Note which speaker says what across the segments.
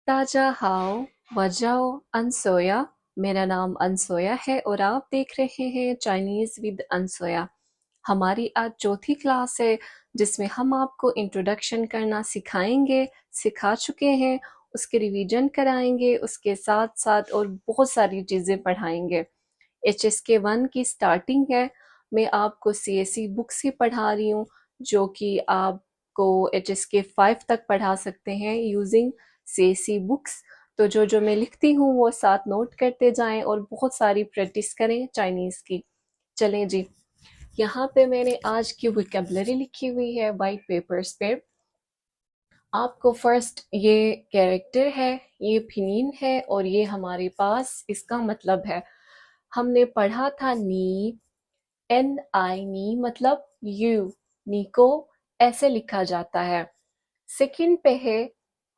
Speaker 1: ताजा हाओ वजाओ अनसोया। मेरा नाम अनसोया है और आप देख रहे हैं चाइनीज विद अनसोया। हमारी आज चौथी क्लास है जिसमें हम आपको इंट्रोडक्शन करना सिखाएंगे, सिखा चुके हैं, उसके रिवीजन कराएंगे, उसके साथ साथ और बहुत सारी चीज़ें पढ़ाएंगे। HSK 1 की स्टार्टिंग है। मैं आपको CSE बुक से पढ़ा रही हूँ जो कि आपको HSK 5 तक पढ़ा सकते हैं यूजिंग CSE बुक्स। तो जो जो मैं लिखती हूँ वो साथ नोट करते जाएं और बहुत सारी प्रैक्टिस करें चाइनीज़ की। चलें जी, यहाँ पे मैंने आज की वोकैबुलरी लिखी हुई है वाइट पेपर्स पे। आपको फर्स्ट ये कैरेक्टर है, ये फिनीन है और ये हमारे पास इसका मतलब है। हमने पढ़ा था नी, NI नी मतलब यू, नी को ऐसे लिखा जाता है। सेकंड पे है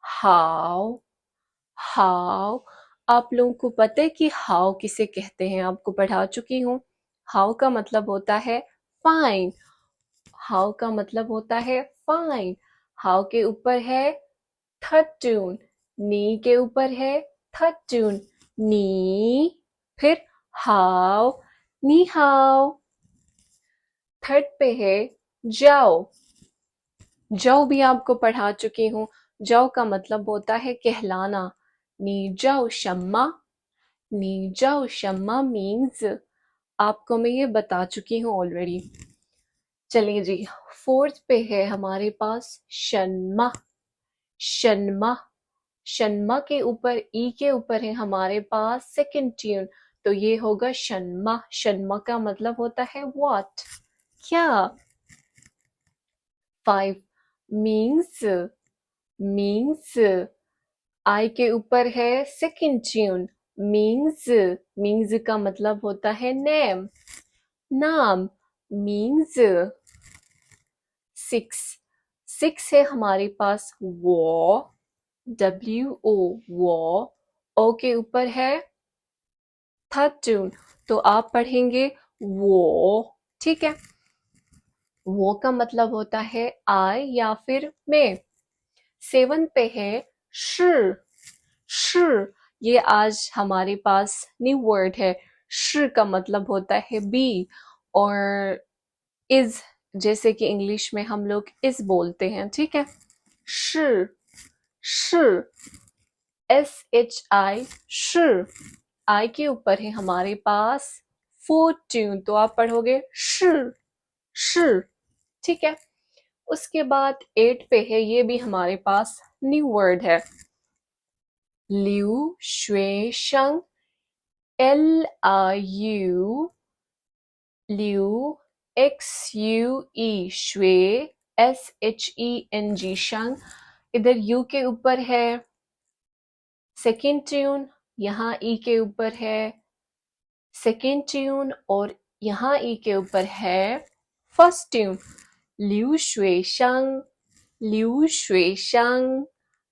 Speaker 1: हाउ। हाउ, आप लोगों को पता है कि हाउ किसे कहते हैं? आपको पढ़ा चुकी हूँ। हाउ का मतलब होता है फाइन। हाउ का मतलब होता है फाइन। हाउ के ऊपर है थर्ड ट्यून, नी के ऊपर है थर्ड ट्यून, नी, फिर हाउ, नी हाउ। थर्ड पे है जाओ। जाओ भी आपको पढ़ा चुकी हूँ। जाओ का मतलब होता है कहलाना। नी जाओ शम्मा। नी जाओ शम्मा मीन्स आपको मैं ये बता चुकी हूँ ऑलरेडी। चलिए जी, फोर्थ पे है हमारे पास शन्मा। शन्मा, शन्मा के ऊपर ई के ऊपर है हमारे पास सेकंड ट्यून, तो ये होगा शन्मा। शन्मा का मतलब होता है व्हाट, क्या। 5 मीन्स, मीन्स आई के ऊपर है सेकंड ट्यून, मीन्स। मीन्स का मतलब होता है नेम, नाम, मीन्स। 6, 6 है हमारे पास वो, WO, वो। ओ के ऊपर है थर्ड ट्यून, तो आप पढ़ेंगे वो, ठीक है। वो का मतलब होता है आई या फिर मैं। 7 पे है शी। शी, ये आज हमारे पास न्यू वर्ड है। शी का मतलब होता है बी और इज, जैसे कि इंग्लिश में हम लोग इज बोलते हैं, ठीक है। शी, शी, SHI, शी। आई के ऊपर है हमारे पास फोर्थ ट्यून, तो आप पढ़ोगे शी, शी, ठीक है। उसके बाद 8 पे है, ये भी हमारे पास न्यू वर्ड है, लिu शुए शंग। LIU, लिu, XUE शुए, SHENG शंग। इधर यू के ऊपर है सेकेंड ट्यून, यहाँ ई के ऊपर है सेकेंड ट्यून और यहाँ ई के ऊपर है फर्स्ट ट्यून। लिu शुए शंग, लिu शुए शंग,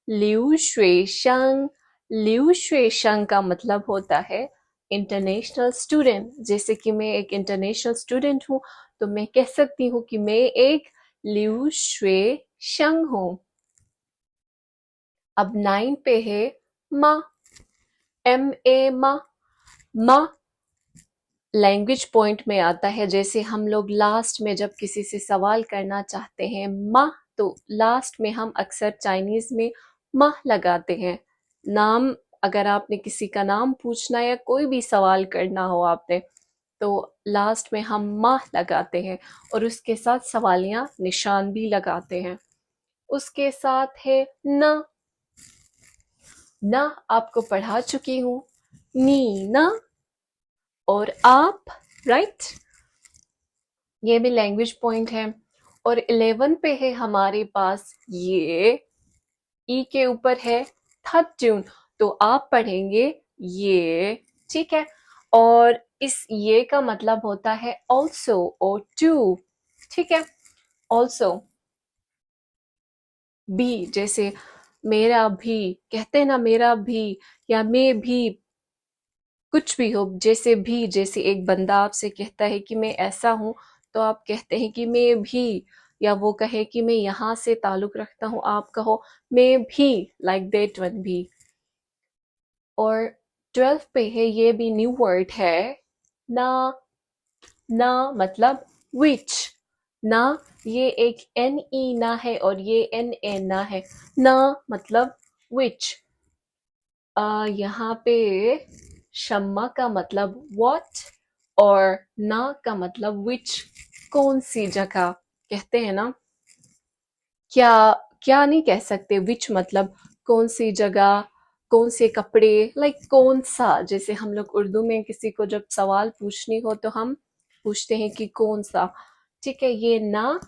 Speaker 1: लिu शुए शंग। लिu शुए शंग का मतलब होता है इंटरनेशनल स्टूडेंट। जैसे कि मैं एक इंटरनेशनल स्टूडेंट हूँ तो मैं कह सकती हूँ कि मैं एक लिu शुए शंग हूँ। अब 9 पे है मा, MA मा। मा लैंग्वेज पॉइंट में आता है। जैसे हम लोग लास्ट में जब किसी से सवाल करना चाहते हैं मा, तो लास्ट में हम अक्सर चाइनीज में मा लगाते हैं। नाम, अगर आपने किसी का नाम पूछना या कोई भी सवाल करना हो आपने, तो लास्ट में हम मा लगाते हैं और उसके साथ सवालियां निशान भी लगाते हैं। उसके साथ है न। न आपको पढ़ा चुकी हूँ, नी न और आप, राइट। ये भी लैंग्वेज पॉइंट है। और 11 पे है हमारे पास ये, ई के ऊपर है थर्ड ट्यून, तो आप पढ़ेंगे ये, ठीक है। और इस ये का मतलब होता है ऑल्सो और टू, ठीक है। ऑल्सो, भी, जैसे मेरा भी कहते हैं ना, मेरा भी या मैं भी, कुछ भी हो, जैसे भी, जैसे एक बंदा आपसे कहता है कि मैं ऐसा हूं, तो आप कहते हैं कि मैं भी। या वो कहे कि मैं यहाँ से ताल्लुक रखता हूँ, आप कहो मैं भी, लाइक दैट वन भी। और 12 पे है, ये भी न्यू वर्ड है, ना। ना मतलब which, ना ये एक एन ई ना है और ये एन ए ना है। ना मतलब which। यहाँ पे शम्मा का मतलब what और ना का मतलब which, कौन सी जगह। कहते हैं ना, क्या क्या नहीं कह सकते, विच मतलब कौन सी जगह, कौन से कपड़े, लाइक कौन सा। जैसे हम लोग उर्दू में किसी को जब सवाल पूछनी हो तो हम पूछते हैं कि कौन सा। ठीक है, ये ना,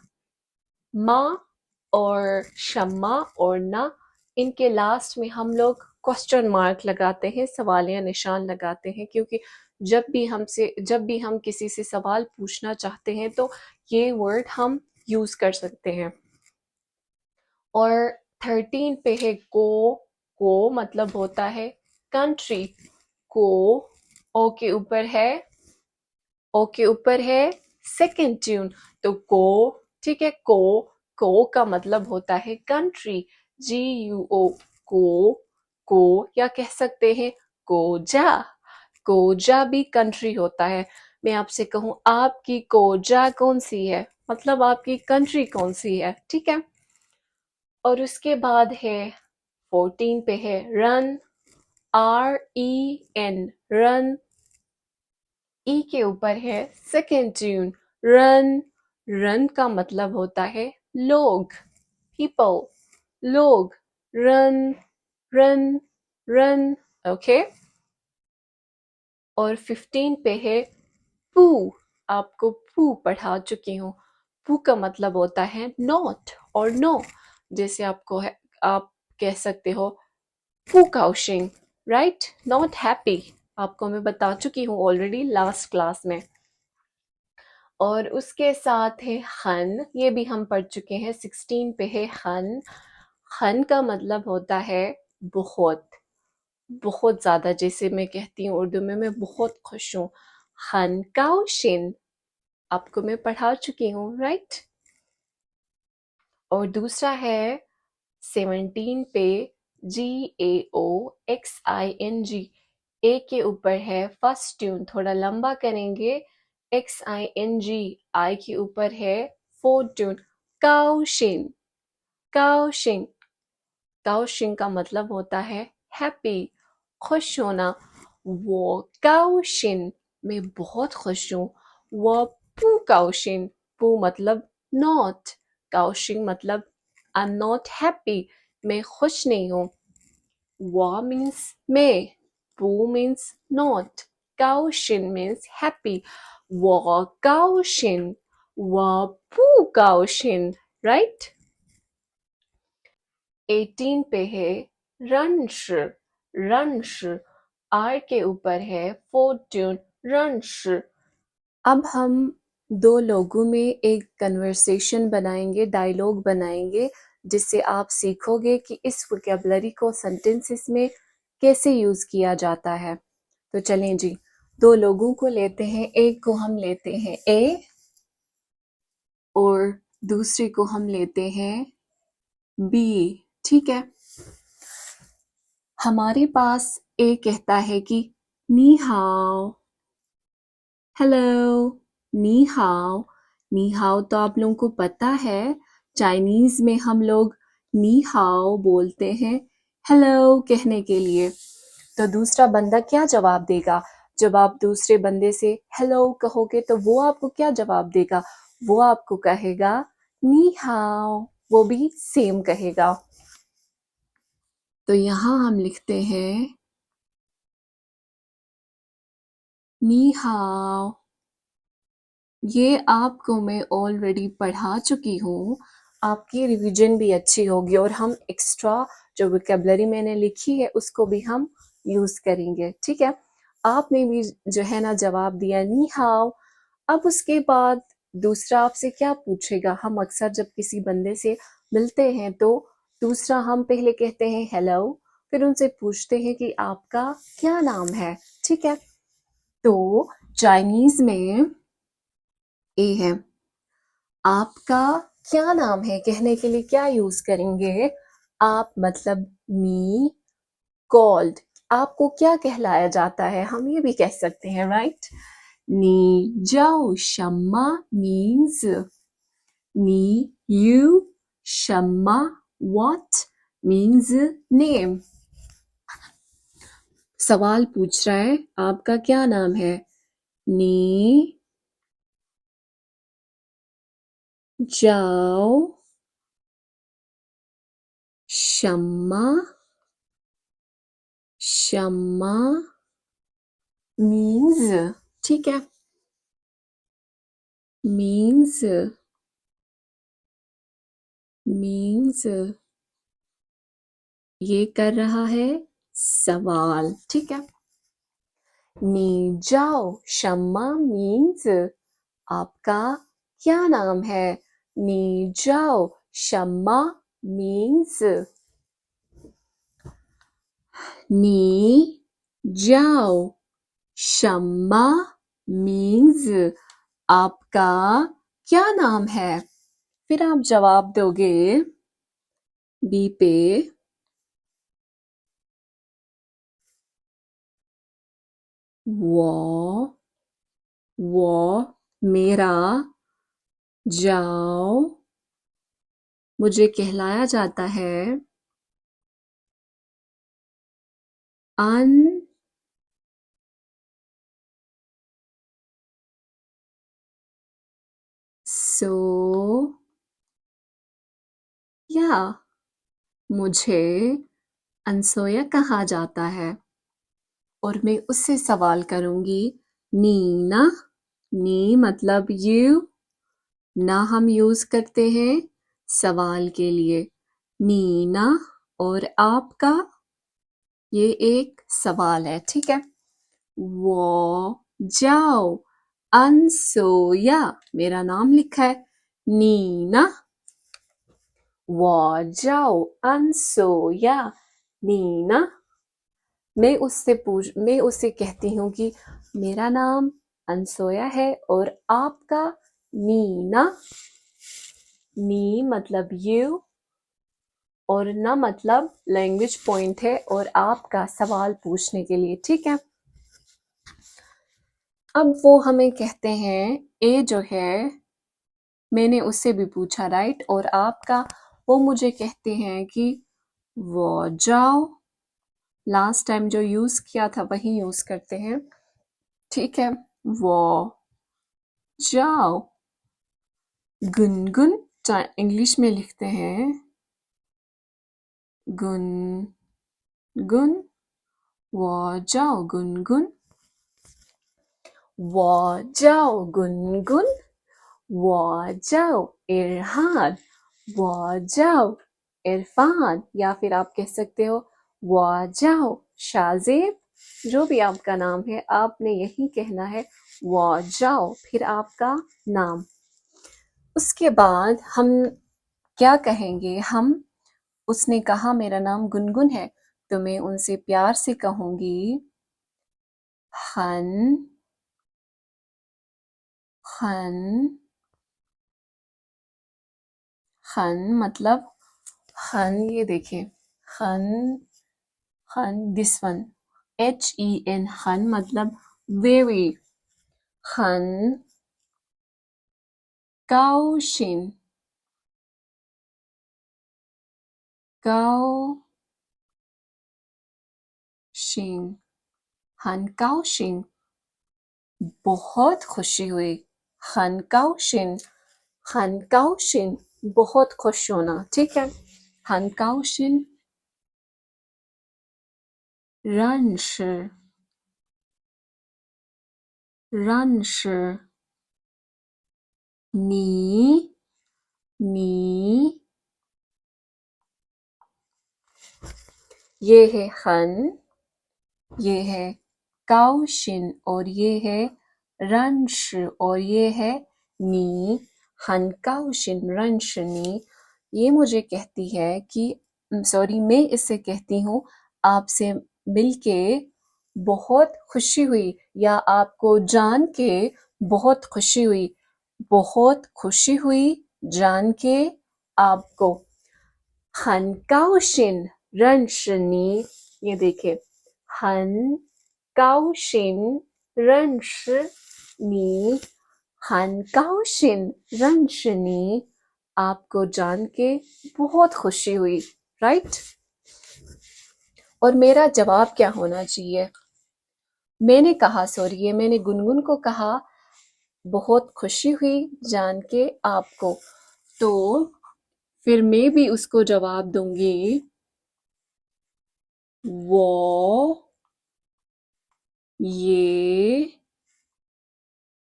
Speaker 1: माँ और शम्मा और ना, इनके लास्ट में हम लोग क्वेश्चन मार्क लगाते हैं, सवालिया निशान लगाते हैं, क्योंकि जब भी हम किसी से सवाल पूछना चाहते हैं तो ये वर्ड हम यूज कर सकते हैं। और 13 पे है को मतलब होता है कंट्री। को ओ के ऊपर है, ओ के ऊपर है सेकंड ट्यून, तो को। ठीक है, को का मतलब होता है कंट्री, GUO, को या कह सकते हैं कोजा। कोजा भी कंट्री होता है। मैं आपसे कहूं आपकी कोजा कौन सी है, मतलब आपकी कंट्री कौन सी है। ठीक है, और उसके बाद है 14 पे है रन, REN, रन। ई के ऊपर है सेकेंड ट्यून, रन। रन का मतलब होता है लोग, पीपल, लोग। Run, run, run. ओके, और 15 पे है पू। आपको पू पढ़ा चुकी हूँ। पू का मतलब होता है नॉट और नो। जैसे आपको है, आप कह सकते हो पू काउशिंग, राइट, नॉट हैप्पी। आपको मैं बता चुकी हूँ ऑलरेडी लास्ट क्लास में। और उसके साथ है हन, ये भी हम पढ़ चुके हैं। 16 पे है हन। हन का मतलब होता है बहुत, बहुत ज्यादा। जैसे मैं कहती हूँ उर्दू में, मैं बहुत खुश हूँ, हन काउशिन। आपको मैं पढ़ा चुकी हूँ, राइट। और दूसरा है 17 पे GAOXING। ए के ऊपर है फर्स्ट ट्यून, थोड़ा लंबा करेंगे, XING। आई के ऊपर है फोर्थ ट्यून, काउशिन, काउशिन। काउशिन का मतलब होता है हैप्पी, खुश होना। वो काउशिन, मैं बहुत खुश हूँ। वो पू काउशिन, पू मतलब नॉट, काउशिन मतलब आई एम नॉट हैप्पी, मैं खुश नहीं हूँ। Wa means may, Pu means not, Gaoshin means happy. Wa Gaoshin, Wa Pu Gaoshin, right? 18 पे है रंश, रंश। आर के ऊपर है फोर्थ ट्यून, रंश। अब हम दो लोगों में एक कन्वर्सेशन बनाएंगे, डायलॉग बनाएंगे, जिससे आप सीखोगे कि इस वोकैबुलरी को सेंटेंसेस में कैसे यूज किया जाता है। तो चलें जी, दो लोगों को लेते हैं। एक को हम लेते हैं ए और दूसरे को हम लेते हैं बी। ठीक है, हमारे पास ए कहता है कि नी हाओ, हेलो, नी हाओ। नी हाओ तो आप लोगों को पता है, चाइनीज में हम लोग नी हाओ बोलते हैं हेलो कहने के लिए। तो दूसरा बंदा क्या जवाब देगा? जब आप दूसरे बंदे से हेलो कहोगे तो वो आपको क्या जवाब देगा? वो आपको कहेगा नी हाओ, वो भी सेम कहेगा। तो यहां हम लिखते हैं नी हाओ। ये आपको मैं ऑलरेडी पढ़ा चुकी हूँ, आपकी रिवीजन भी अच्छी होगी और हम एक्स्ट्रा जो वोकैबुलरी मैंने लिखी है उसको भी हम यूज करेंगे। ठीक है, आपने भी जो है ना जवाब दिया नी हाओ। अब उसके बाद दूसरा आपसे क्या पूछेगा? हम अक्सर जब किसी बंदे से मिलते हैं तो दूसरा हम पहले कहते हैं हेलो, फिर उनसे पूछते हैं कि आपका क्या नाम है। ठीक है, तो चाइनीज में ए है, आपका क्या नाम है कहने के लिए क्या यूज करेंगे? आप मतलब मी, कॉल्ड, आपको क्या कहलाया जाता है, हम ये भी कह सकते हैं, राइट? 你叫什么名字？你 you 什么 what 名字 name। सवाल पूछ रहा है आपका क्या नाम है? 你叫什么名字？ठीक है, 名字ये कर रहा है सवाल, ठीक है। 你叫什么名字？ आपका क्या नाम है? 你叫什么名字？你叫什么名字? आपका क्या नाम है? फिर आप जवाब दोगे बी पे। 我 मेरा 叫 मुझे कहलाया जाता है। 安 सो या मुझे अनसोया कहा जाता है। और मैं उससे सवाल करूंगी, नीना, नी मतलब यू, ना हम यूज करते हैं सवाल के लिए। नीना और आपका ये एक सवाल है, ठीक है। वो जाओ अनसोया, मेरा नाम लिखा है नीना। वो जाओ अनसोया नीना। मैं उससे कहती हूँ कि मेरा नाम अनसोया है और आपका नीना। नी मतलब यू और ना मतलब लैंग्वेज पॉइंट है और आपका सवाल पूछने के लिए, ठीक है। अब वो हमें कहते हैं, ए जो है मैंने उससे भी पूछा, राइट, और आपका वो मुझे कहते हैं कि वो जाओ, लास्ट टाइम जो यूज किया था वही यूज करते हैं, ठीक है। वो जाओ। गुनगुन इंग्लिश में लिखते हैं गुन। वो जाओ गुनगुन। वो जाओ गुनगुन। वो जाओ इरहान। वो जाओ इरफान, या फिर आप कह सकते हो वो जाओ शाजेब। जो भी आपका नाम है आपने यही कहना है, वो जाओ, फिर आपका नाम। उसके बाद हम क्या कहेंगे? उसने कहा मेरा नाम गुनगुन है, तो मैं उनसे प्यार से कहूंगी हन मतलब हन, ये देखिए हन दिस वन HEN, हन मतलब वेरी। हन काउशिन हन काउशिन, बहुत खुशी हुई। हन काउशिन बहुत खुश होना, ठीक है। हन काउशिन रंश नी ये है हन, ये है काउशिन और ये है रंश और ये है नी। हन काउशिन रंश नी। ये मुझे कहती है कि सॉरी, मैं इससे कहती हूँ आपसे मिलके बहुत खुशी हुई, या आपको जान के बहुत खुशी हुई। बहुत खुशी हुई जान के आपको। हन काउशिन रंश नी, ये देखिए 很高兴认识你很高兴认识你आपको जान के बहुत खुशी हुई राइट और मेरा जवाब क्या होना चाहिए मैंने कहा सॉरी ये मैंने गुनगुन को कहा बहुत खुशी हुई जान के आपको तो फिर मैं भी उसको जवाब दूंगी वो ये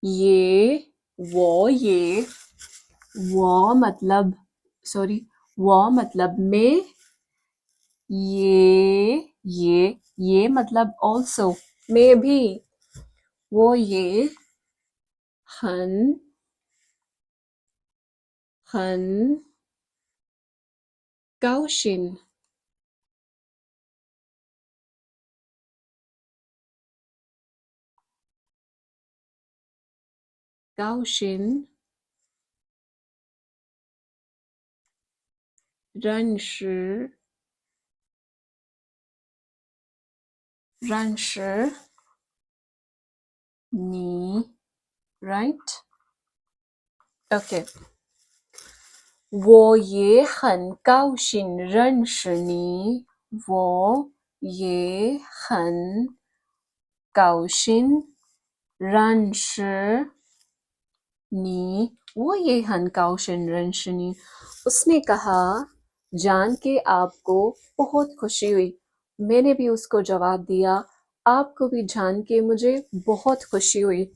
Speaker 1: ये वो मतलब सॉरी वो मतलब मैं ये मतलब also मैं भी वो ये很高兴高兴认识你 right okay 我也很高兴认识你我也很高兴认识你वो ये हन काउशन रंशनी उसने कहा जान के आपको बहुत खुशी हुई मैंने भी उसको जवाब दिया आपको भी जान के मुझे बहुत खुशी हुई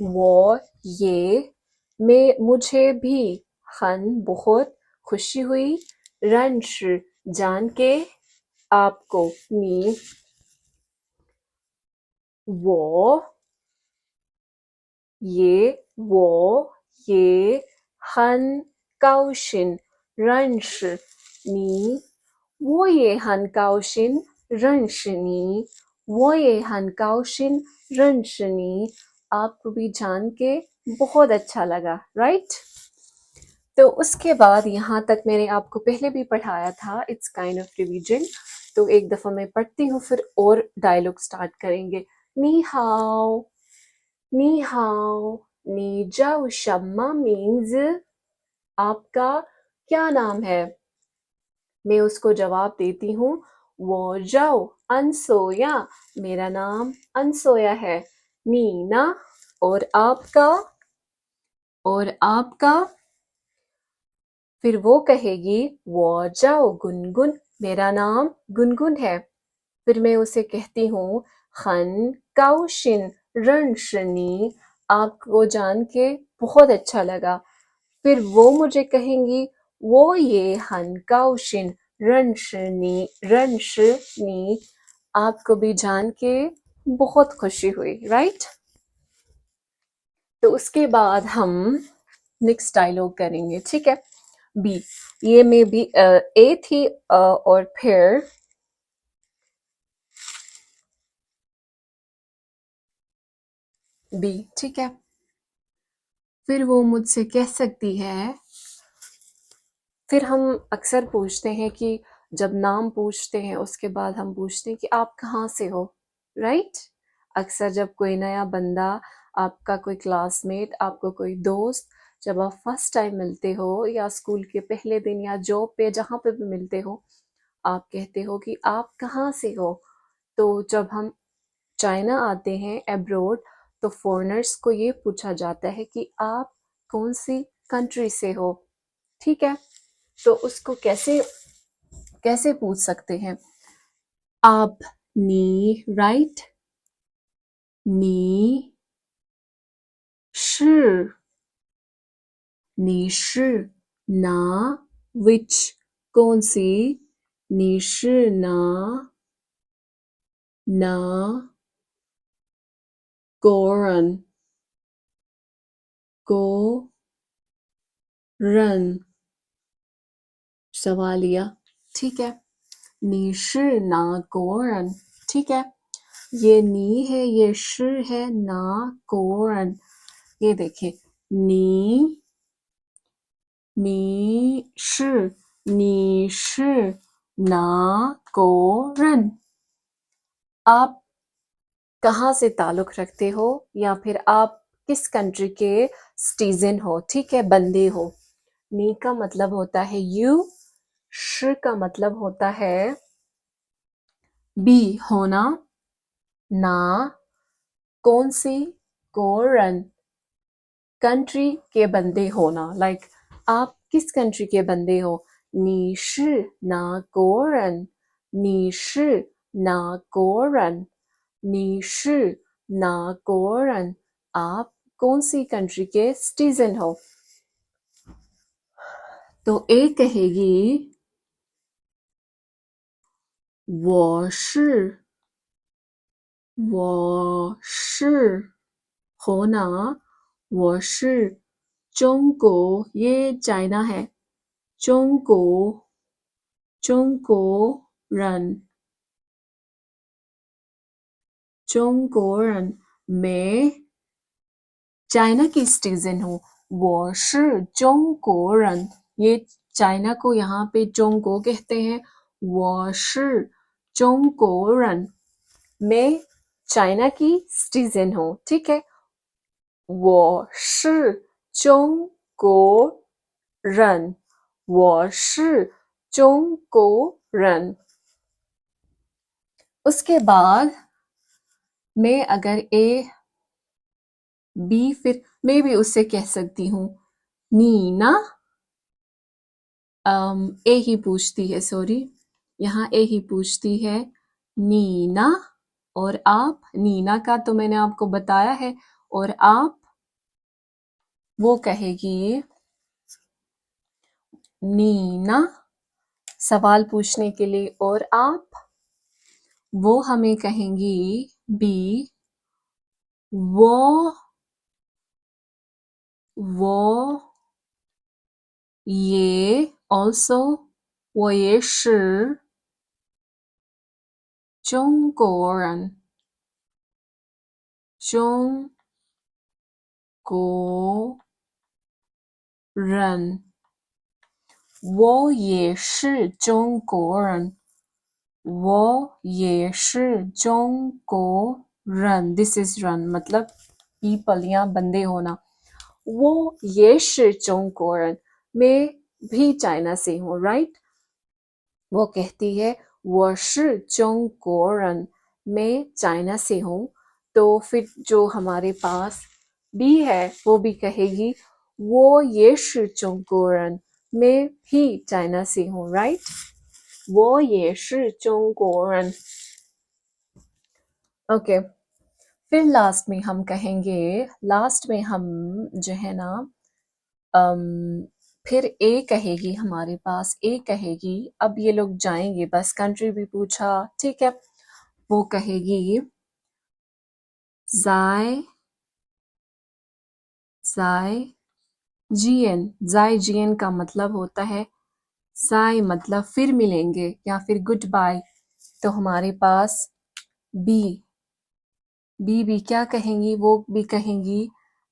Speaker 1: वो ये मैं मुझे भी हन बहुत खुशी हुई रंश जान के आपको मी वो ये很高兴认识你我也很高兴认识你我也很高兴认识你 आपको भी जान के बहुत अच्छा लगा राइट तो उसके बाद यहाँ तक मैंने आपको पहले भी पढ़ाया था इट्स काइंड ऑफ रिवीजन तो एक दफ़ा मैं पढ़ती हूँ फिर और डायलॉग स्टार्ट करेंगे नी हाओ नी हाओ नी जाओ शम्मा मीन्स आपका क्या नाम है मैं उसको जवाब देती हूँ वो जाओ अनसोया मेरा नाम अनसोया है नीना और आपका फिर वो कहेगी वो जाओ गुनगुन मेरा नाम गुनगुन है फिर मैं उसे कहती हूँ हन काउशिन रणशनी आपको जान के बहुत अच्छा लगा फिर वो मुझे कहेंगी वो ये हन काउशिन रणशनी आपको भी जान के बहुत खुशी हुई राइट तो उसके बाद हम नेक्स्ट डायलॉग करेंगे ठीक है बी ये में भी ए थी और फिर बी ठीक है फिर वो मुझसे कह सकती है फिर हम अक्सर पूछते हैं कि जब नाम पूछते हैं उसके बाद हम पूछते हैं कि आप कहाँ से हो राइट अक्सर जब कोई नया बंदा आपका कोई क्लासमेट आपको कोई दोस्त जब आप फर्स्ट टाइम मिलते हो या स्कूल के पहले दिन या जॉब पे जहाँ पे भी मिलते हो आप कहते हो कि आप कहाँ से हो तो जब हम चाइना आते हैं अब्रोड तो फॉरेनर्स को ये पूछा जाता है कि आप कौन सी कंट्री से हो ठीक है तो उसको कैसे कैसे पूछ सकते हैं आप नी राइट नी शी नी शी ना विच कौन सी नी शी ना ना गोरन गो रन सवालिया ठीक है नीशी ना गोरन ठीक है ये नी है ये शी है ना गोरन ये देखें नी नी शी ना गोरन आप कहाँ से ताल्लुक रखते हो या फिर आप किस कंट्री के सिटीजन हो, ठीक है, बंदे हो। नी का मतलब होता है यू, श का मतलब होता है बी होना, ना कौन सी, कोरन कंट्री के बंदे होना, लाइक आप किस कंट्री के बंदे हो। नी शी ना कोरन, नी शी ना कोरन, नी शी ना कोरन, आप कौन सी कंट्री के सिटीजन हो। तो ए कहेगी वो शी होना, वो शी चोंको, ये चाइना है, चोंको चोंको रन, चोंको रन, मैं चाइना की सिटीजन हूँ। वो शी चोंको रन, ये चाइना को यहाँ पे चोंको कहते हैं। वो शी चोंको रन, मैं चाइना की सिटीजन हूँ, ठीक है। वो शी चोंको रन, वो शी चोंको रन। उसके बाद मैं अगर ए बी फिर मैं भी उससे कह सकती हूँ नीना, ए ही पूछती है, सॉरी, यहाँ ए ही पूछती है नीना, और आप, नीना का तो मैंने आपको बताया है, और आप, वो कहेगी नीना सवाल पूछने के लिए, और आप, वो हमें कहेंगी बी, वो वो ये ऑल्सो, वो ये शी中国人，中国人，我也是中国人，我也是中国人。This is run मतलब people या बंदे होना। वो ये是中国人，मैं भी चाइना से हूँ, राइट। वो कहती है वो是中国人，मैं चाइना से हूँ। तो फिर जो हमारे पास बी है वो भी कहेगी वो ये是中国人，मैं भी चाइना से हूँ, राइट। वो ये是中国人। ओके, फिर लास्ट में हम कहेंगे, लास्ट में हम जो है ना, फिर ए कहेगी हमारे पास, ए कहेगी, अब ये लोग जाएंगे, बस कंट्री भी पूछा, ठीक है। वो कहेगी जाय जाय जीएन, जाय जीएन का मतलब होता है जाय मतलब फिर मिलेंगे या फिर गुड बाय। तो हमारे पास बी, बी भी क्या कहेंगी, वो भी कहेंगी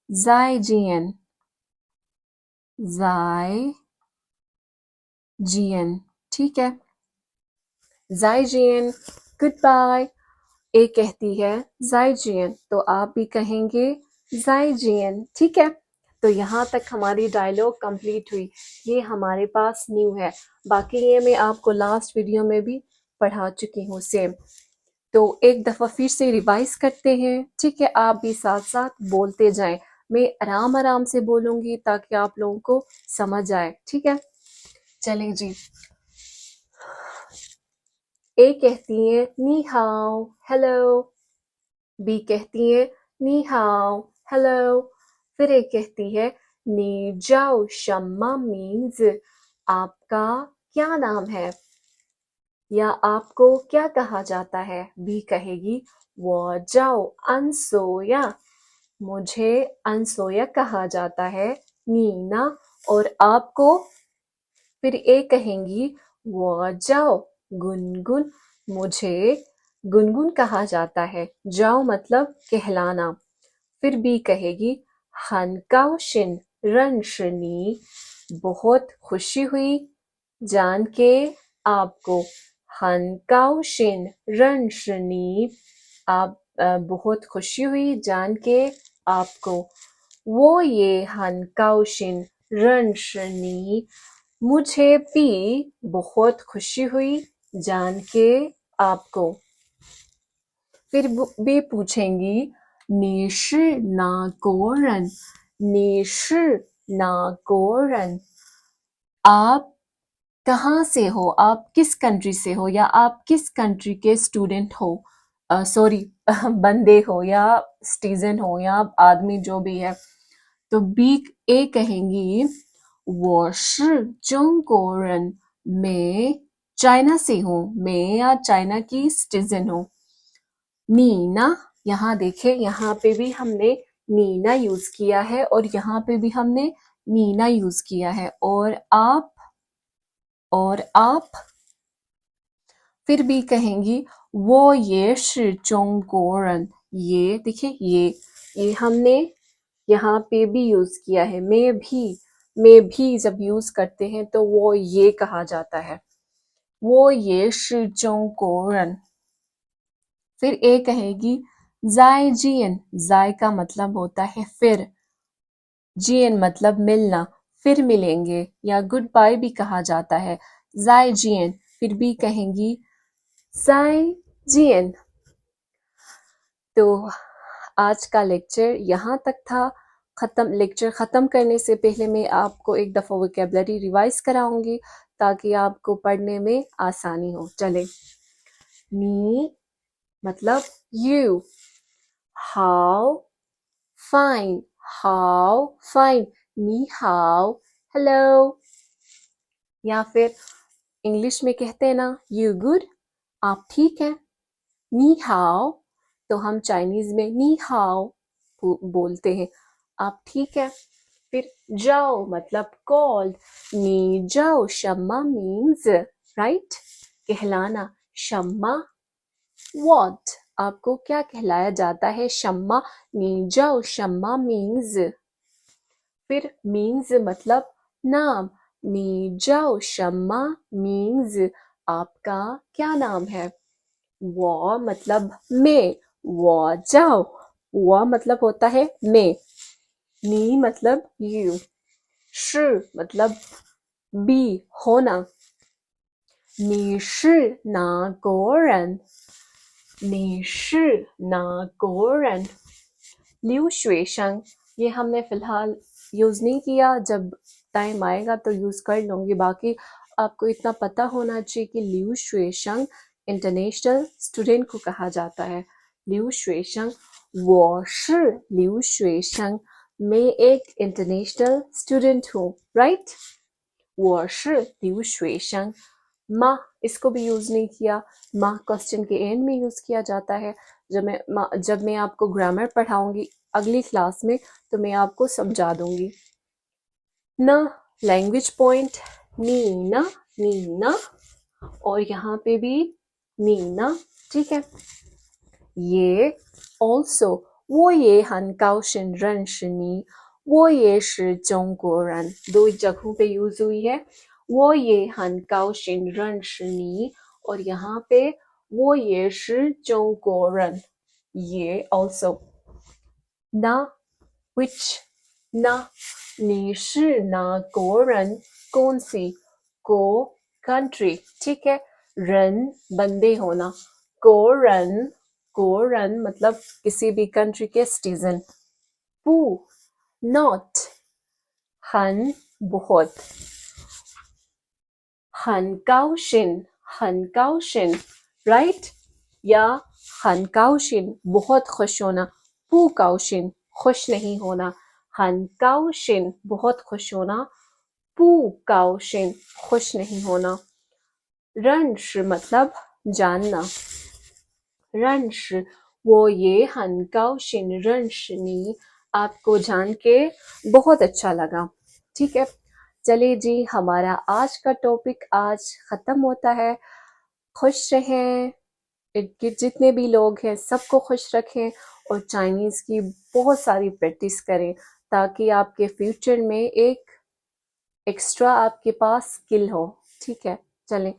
Speaker 1: जाय जीएन, जाय जीएन, ठीक है, जाय जीएन, गुड बाय। ए कहती है जाइजियन, तो आप भी कहेंगे जाइजियन, ठीक है। तो यहाँ तक हमारी डायलॉग कंप्लीट हुई। ये हमारे पास न्यू है, बाकी ये मैं आपको लास्ट वीडियो में भी पढ़ा चुकी हूँ सेम। तो एक दफ़ा फिर से रिवाइज करते हैं, ठीक है। आप भी साथ साथ बोलते जाएं, मैं आराम आराम से बोलूँगी ताकि आप लोगों को समझ आए, ठीक है। चलें जी। ए कहती है नी हाओ, हेलो। बी कहती है नी हाओ, हेलो। फिर ए कहती है नी जाओ शम्मा मीन्स आपका क्या नाम है या आपको क्या कहा जाता है। बी कहेगी वो जाओ अनसोया, मुझे अनसोया कहा जाता है, नीना। और आपको, फिर ए कहेंगी वो जाओ गुनगुन, मुझे गुनगुन कहा जाता है, जाओ मतलब कहलाना। फिर भी कहेगी हनकाउशिन रनशनी, बहुत खुशी हुई जान के आपको, 很高兴认识你आप बहुत खुशी हुई जान के आपको 我也很高兴认识你 मुझे भी बहुत खुशी हुई जान के आपको फिर वे पूछेंगी 你是哪国人你是哪国人 आप कहाँ से हो आप किस कंट्री से हो या आप किस कंट्री के स्टूडेंट हो सॉरी बंदे हो या सिटीजन हो या आदमी जो भी है तो बी ए कहेंगी 我是中国人 मैं चाइना से हूँ मैं या चाइना की सिटीजन हूँ नीना यहाँ देखें यहाँ पे भी हमने नीना यूज किया है और यहाँ पे भी हमने नीना यूज किया है और आप फिर भी कहेंगी 我也是中国人 ये देखिए ये हमने यहाँ पे भी यूज किया है मैं भी जब यूज करते हैं तो वो ये कहा जाता है 我也是中国人 फिर ए कहेगी जाय जियन जाय का मतलब होता है फिर जियन मतलब मिलना फिर मिलेंगे या गुड बाय भी कहा जाता है जाय जियन फिर भी कहेंगी जाय जियन तो आज का लेक्चर यहाँ तक था लेक्चर ख़त्म करने से पहले मैं आपको एक दफ़ा वोकैबुलरी रिवाइज कराऊंगी ताकि आपको पढ़ने में आसानी हो चले नी मतलब you how fine knee how hello या फिर इंग्लिश में कहते हैं ना you good आप ठीक हैं नी हाउ तो हम चाइनीज में नी हाउ बोलते हैं आप ठीक है फिर जाओ मतलब कॉल नी जाओ शम्मा मीन्स राइट कहलाना शम्मा what आपको क्या कहलाया जाता है शम्मा नी जाओ शम्मा मीन्स फिर मीन्स मतलब नाम नी जाओ शम्मा मीन्स आपका क्या नाम है वो मतलब मैं वो जाओ वो मतलब होता है मैं नी मतलब यू श मतलब बी होना नी श ना गोरन नी श ना गोरन लिu शुएशंग ये हमने फिलहाल यूज नहीं किया जब टाइम आएगा तो यूज कर लूंगी बाकी आपको इतना पता होना चाहिए कि लिu शुएशंग इंटरनेशनल स्टूडेंट को कहा जाता है लिu शुएशंग 我是लिu शुएशंग मैं एक इंटरनेशनल स्टूडेंट हूँ राइट 我是लिu शुएशंग माँ इसको भी यूज नहीं किया माँ क्वेश्चन के एंड में यूज किया जाता है जब मैं आपको ग्रामर पढ़ाऊंगी अगली क्लास में तो मैं आपको समझा दूंगी न लैंग्वेज पॉइंट नीना नीना और यहाँ पे भी नीना ठीक है ये ऑल्सो 我也很高兴认识你我也是中国人 दो जगहों पे यूज हुई है 我也很高兴认识你 और यहाँ पे 我也是中国人 ये also 那 which 那你是哪国人 कौन सी को country ठीक है रन बंदे होना कोरन मतलब किसी भी कंट्री के सिटीजन पू नॉट हन बहुत हन राइट या हन काउशिन बहुत खुश होना पू काउशिन खुश नहीं होना हन काउशिन बहुत खुश होना पू काउशिन खुश नहीं होना रंश मतलब जानना रंश वो ये हन काउशिन रंशनी आपको जान के बहुत अच्छा लगा ठीक है चलिए जी हमारा आज का टॉपिक आज ख़त्म होता है खुश रहें जितने भी लोग हैं सबको खुश रखें और चाइनीज़ की बहुत सारी प्रैक्टिस करें ताकि आपके फ्यूचर में एक एक्स्ट्रा आपके पास स्किल हो ठीक है चलें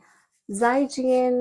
Speaker 1: ज़ाइजियन